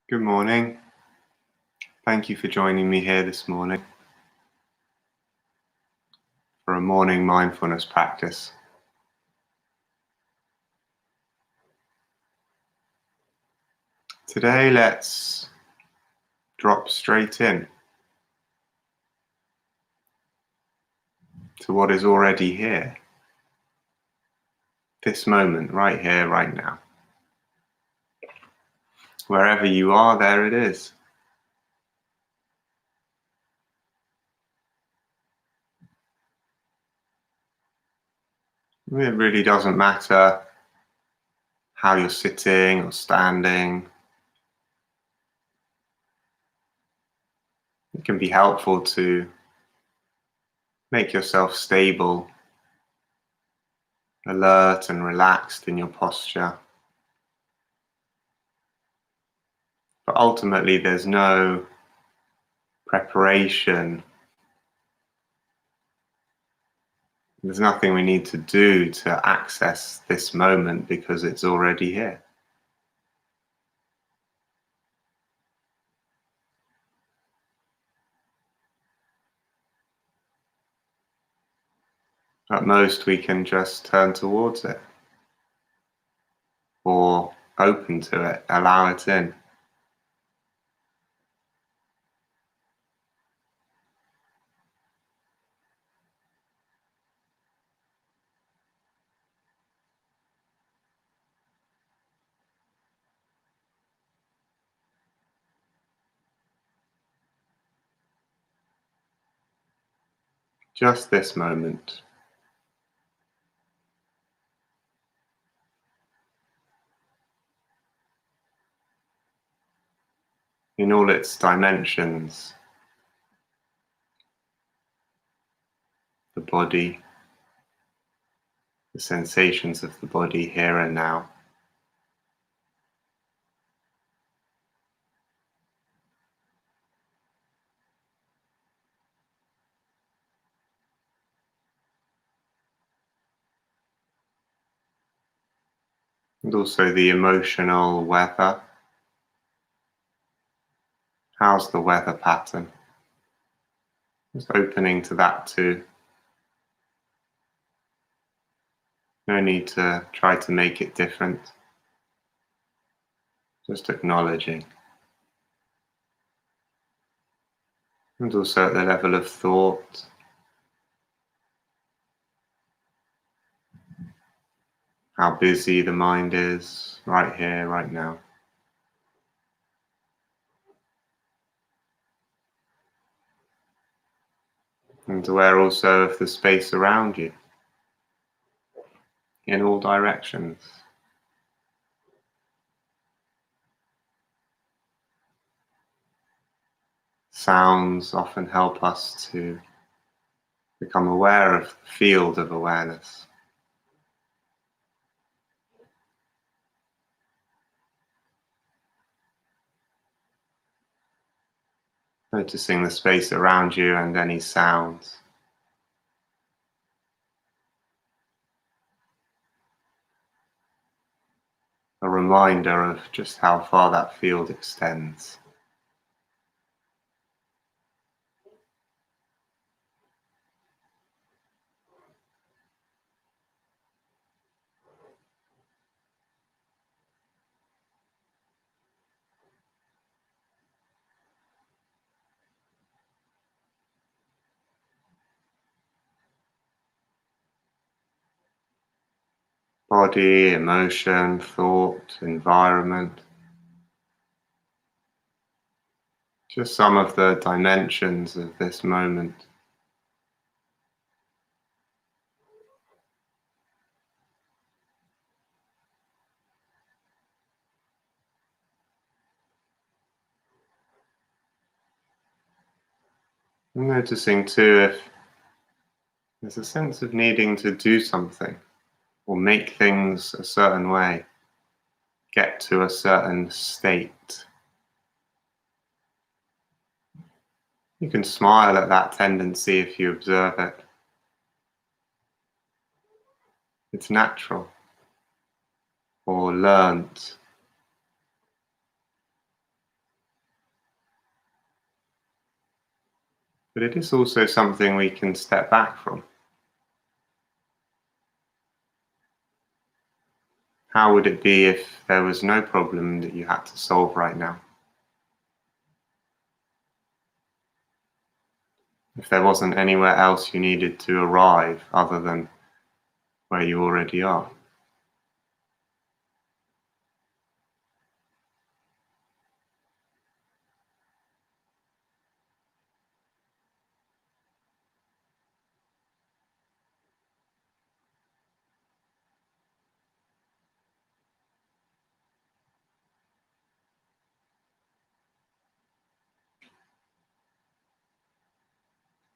Good morning. Thank you for joining me here this morning for a morning mindfulness practice. Today, let's drop straight in to what is already here, this moment, right here, right now. Wherever you are, there it is. It really doesn't matter how you're sitting or standing. It can be helpful to make yourself stable, alert and relaxed in your posture. But ultimately, there's no preparation. There's nothing we need to do to access this moment because it's already here. At most, we can just turn towards it or open to it, allow it in. Just this moment. In all its dimensions, the body, the sensations of the body here and now. And also the emotional weather. How's the weather pattern? Just opening to that too. No need to try to make it different. Just acknowledging. And also at the level of thought. How busy the mind is right here, right now. And aware also of the space around you in all directions. Sounds often help us to become aware of the field of awareness. Noticing the space around you and any sounds. A reminder of just how far that field extends. Body, emotion, thought, environment. Just some of the dimensions of this moment. And noticing too if there's a sense of needing to do something or make things a certain way, get to a certain state. You can smile at that tendency if you observe it. It's natural or learnt. but it is also something we can step back from. How would it be if there was no problem that you had to solve right now? If there wasn't anywhere else you needed to arrive other than where you already are?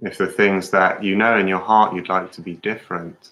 If the things that you know in your heart you'd like to be different,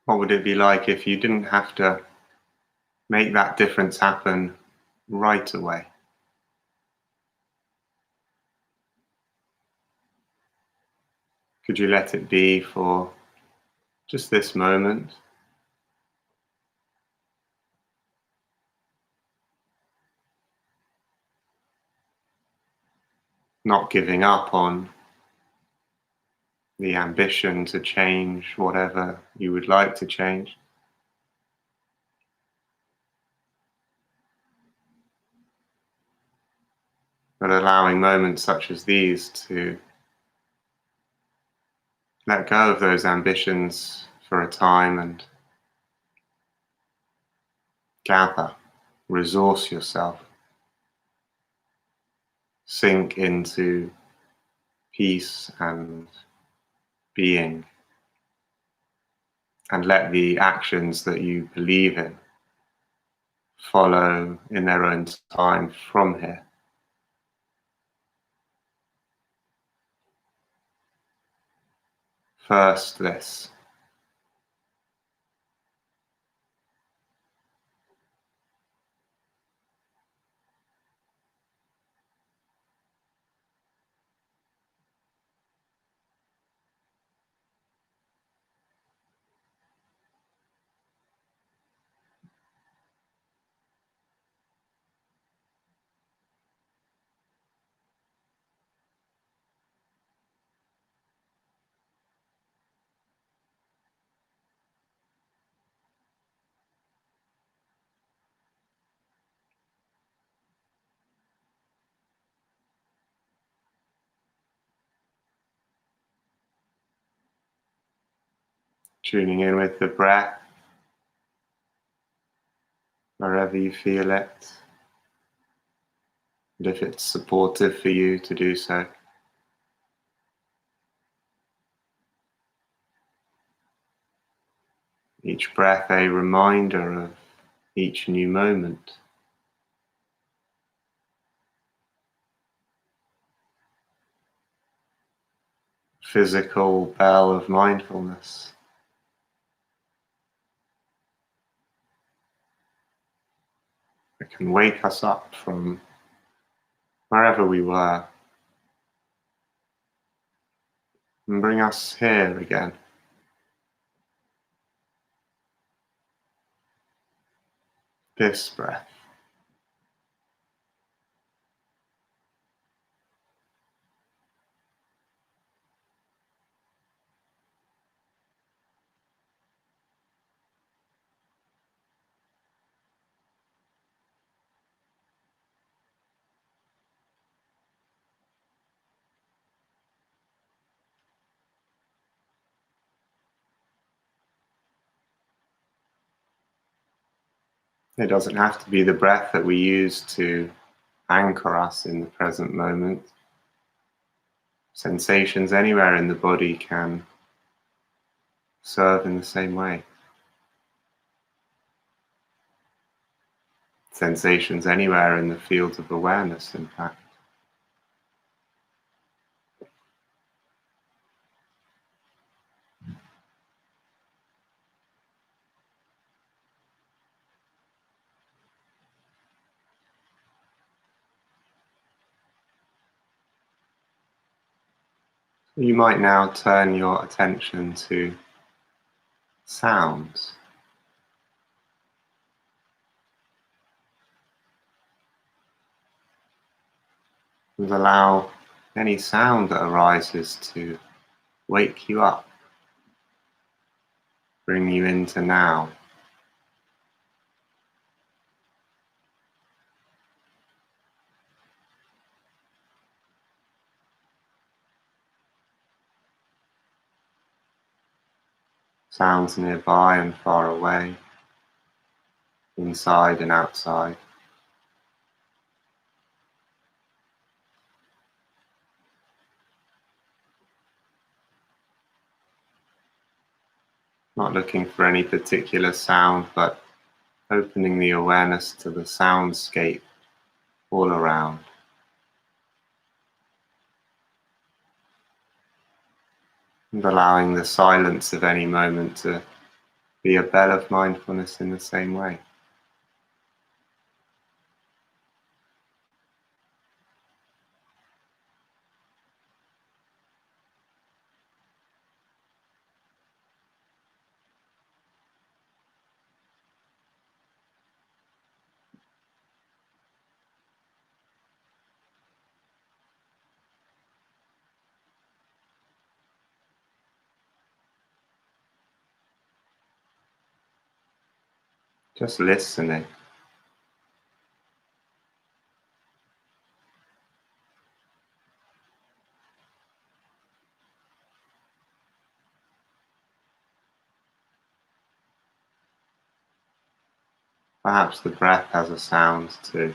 what would it be like if you didn't have to make that difference happen right away? Could you let it be for just this moment? Not giving up on the ambition to change whatever you would like to change, but allowing moments such as these to let go of those ambitions for a time and gather, resource yourself, sink into peace and being, and let the actions that you believe in follow in their own time from here. First, this. Tuning in with the breath, wherever you feel it, and if it's supportive for you to do so. Each breath a reminder of each new moment. Physical bell of mindfulness. It can wake us up from wherever we were and bring us here again. This breath. It doesn't have to be the breath that we use to anchor us in the present moment. Sensations anywhere in the body can serve in the same way. Sensations anywhere in the field of awareness, in fact. You might now turn your attention to sounds. And allow any sound that arises to wake you up, bring you into now. Sounds nearby and far away, inside and outside. Not looking for any particular sound, but opening the awareness to the soundscape all around. And allowing the silence of any moment to be a bell of mindfulness in the same way. Just listening. Perhaps the breath has a sound too.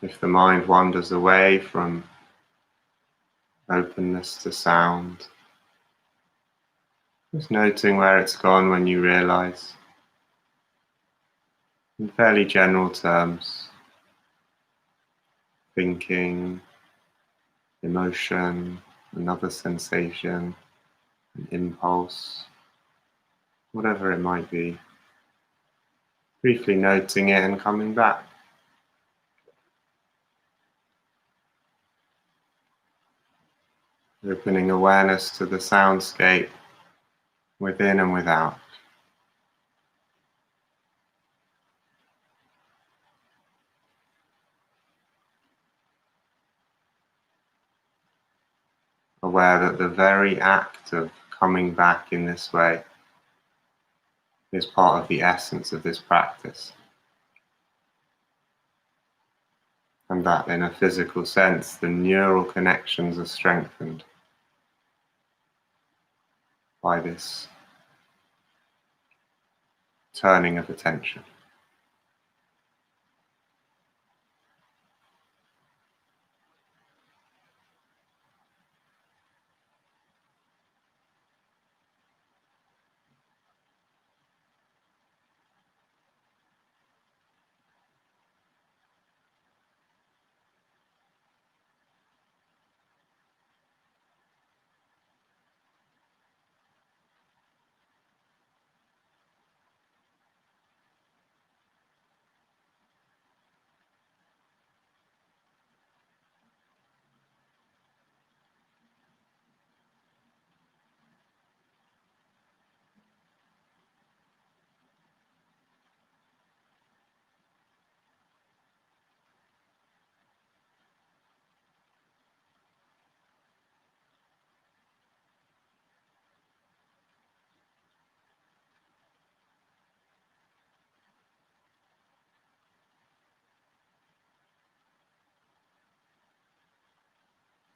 If the mind wanders away from openness to sound, just noting where it's gone when you realize, in fairly general terms, thinking, emotion, another sensation, an impulse, whatever it might be, briefly noting it and coming back. Opening awareness to the soundscape within and without. Aware that the very act of coming back in this way is part of the essence of this practice. And that in a physical sense, the neural connections are strengthened by this turning of attention.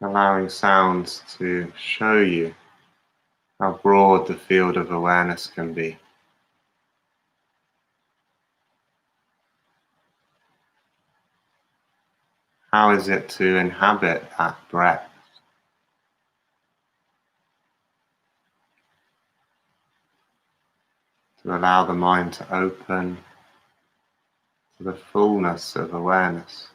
Allowing sounds to show you how broad the field of awareness can be. How is it to inhabit that breath? To allow the mind to open to the fullness of awareness.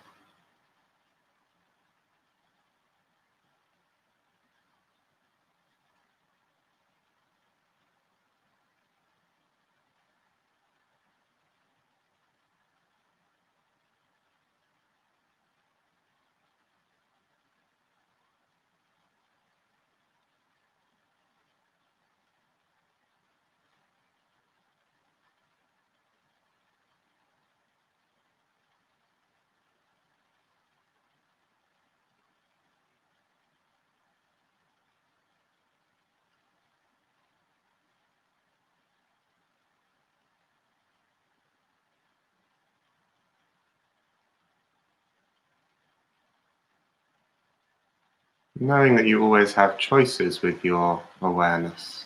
Knowing that you always have choices with your awareness.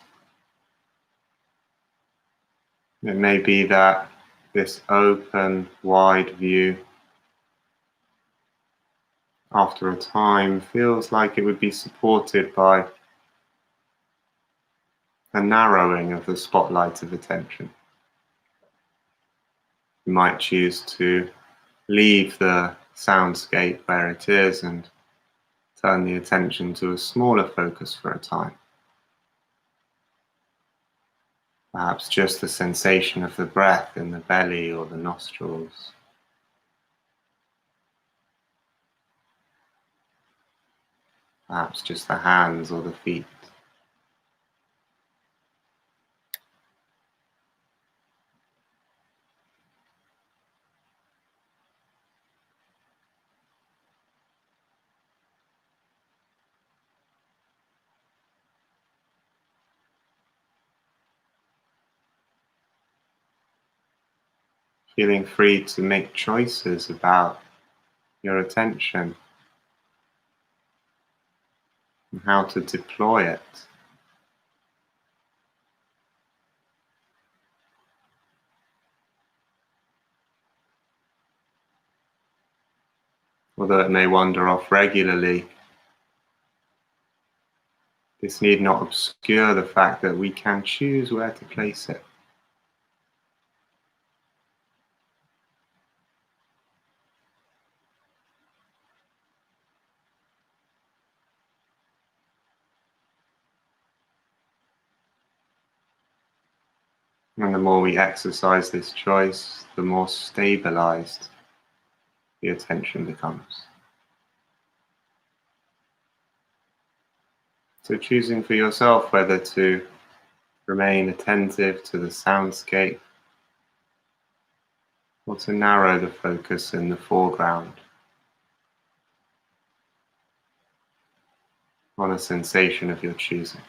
It may be that this open, wide view, after a time, feels like it would be supported by a narrowing of the spotlight of attention. You might choose to leave the soundscape where it is and turn the attention to a smaller focus for a time. Perhaps just the sensation of the breath in the belly or the nostrils. Perhaps just the hands or the feet. Feeling free to make choices about your attention and how to deploy it. Although it may wander off regularly, this need not obscure the fact that we can choose where to place it. And the more we exercise this choice, the more stabilized the attention becomes. So choosing for yourself whether to remain attentive to the soundscape or to narrow the focus in the foreground on a sensation of your choosing.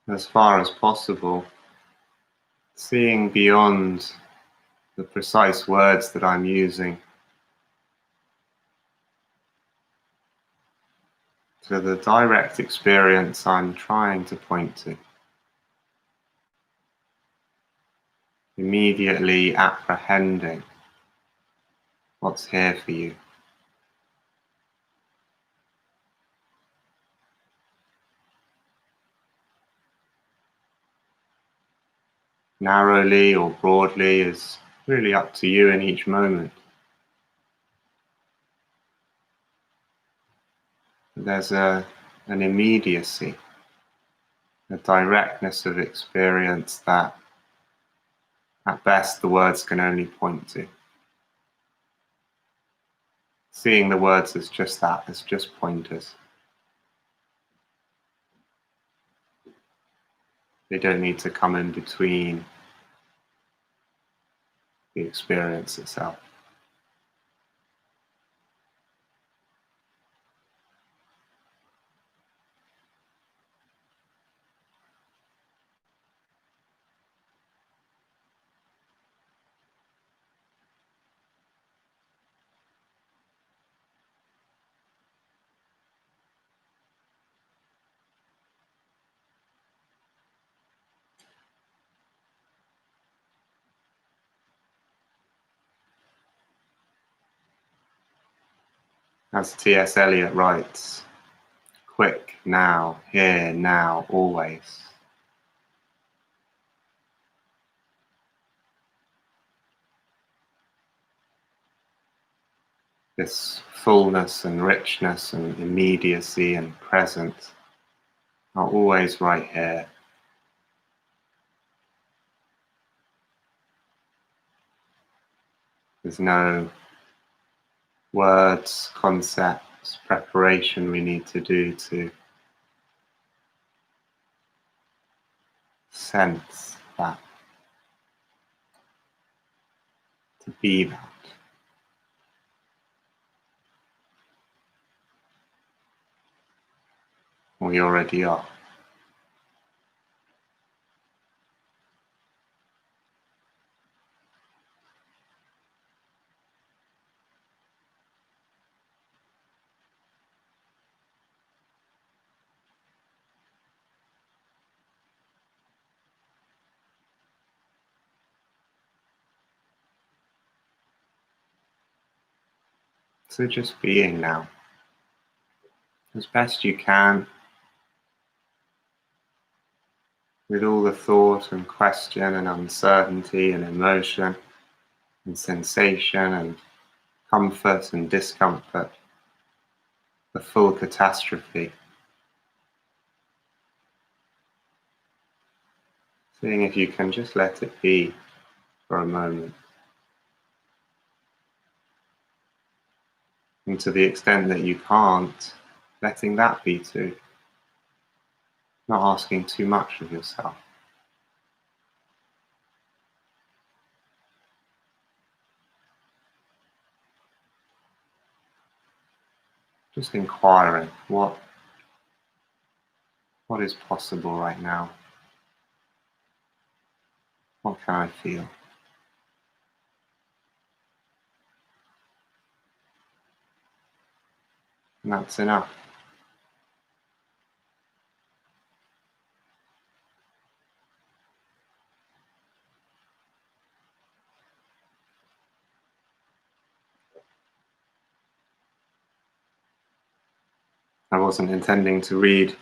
As far as possible, seeing beyond the precise words that I'm using to the direct experience I'm trying to point to. Immediately apprehending what's here for you. Narrowly or broadly as really up to you in each moment. There's an immediacy, a directness of experience that at best the words can only point to. Seeing the words as just that, as just pointers. They don't need to come in between the experience itself. As T.S. Eliot writes, quick, now, here, now, always. This fullness and richness and immediacy and presence are always right here. There's no words, concepts, preparation we need to do to sense that, to be that. We already are. So just being now, as best you can, with all the thought and question and uncertainty and emotion and sensation and comfort and discomfort, the full catastrophe. Seeing if you can just let it be for a moment. And to the extent that you can't, letting that be too. Not asking too much of yourself. Just inquiring, what is possible right now? What can I feel? And that's enough. I wasn't intending to read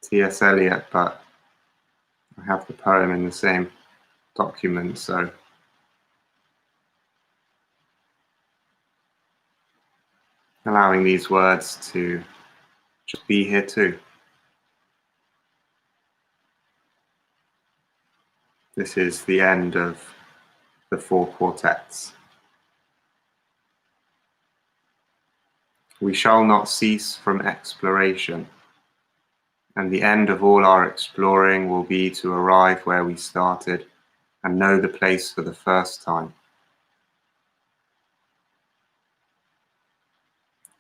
T.S. Eliot, but I have the poem in the same document, so allowing these words to just be here too. This is the end of the 4 quartets. We shall not cease from exploration, and the end of all our exploring will be to arrive where we started and know the place for the first time.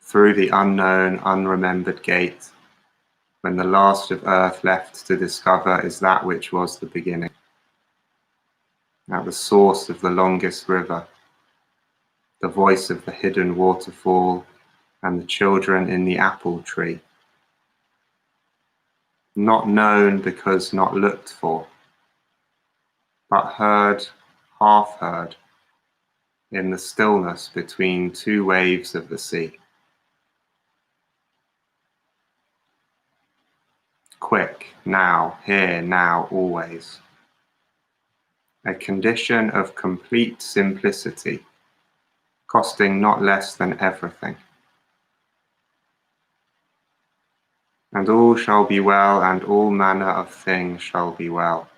Through the unknown, unremembered gate, when the last of earth left to discover is that which was the beginning. At the source of the longest river, the voice of the hidden waterfall, and the children in the apple tree. Not known because not looked for, but heard, half heard, in the stillness between 2 waves of the sea. Quick, now, here, now, always. a condition of complete simplicity, costing not less than everything. And all shall be well, and all manner of things shall be well,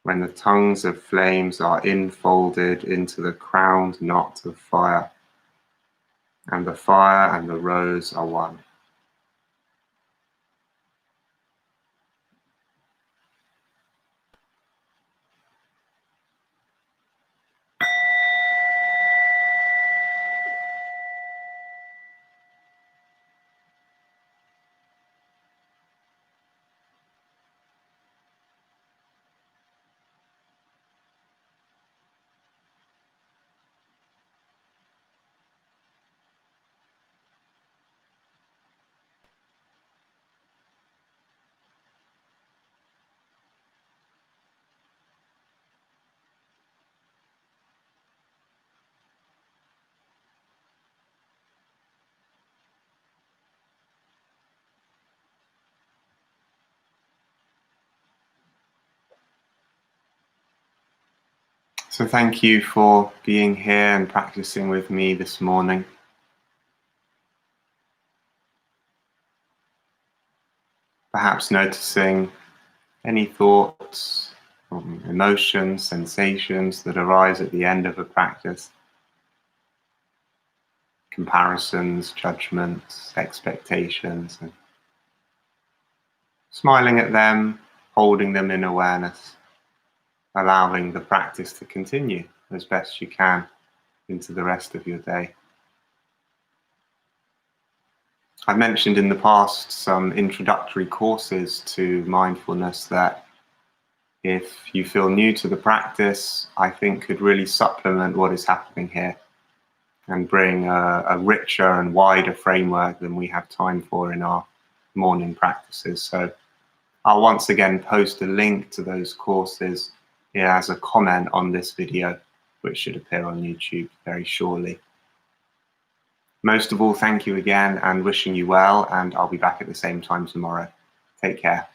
when the tongues of flames are infolded into the crowned knot of fire, and the fire and the rose are one. So thank you for being here and practicing with me this morning. Perhaps noticing any thoughts, emotions, sensations that arise at the end of a practice. Comparisons, judgments, expectations, and smiling at them, holding them in awareness, allowing the practice to continue as best you can into the rest of your day. I've mentioned in the past some introductory courses to mindfulness that, if you feel new to the practice, I think could really supplement what is happening here and bring a richer and wider framework than we have time for in our morning practices. So I'll once again post a link to those courses here as a comment on this video, which should appear on YouTube very shortly. Most of all, thank you again and wishing you well, and I'll be back at the same time tomorrow. Take care.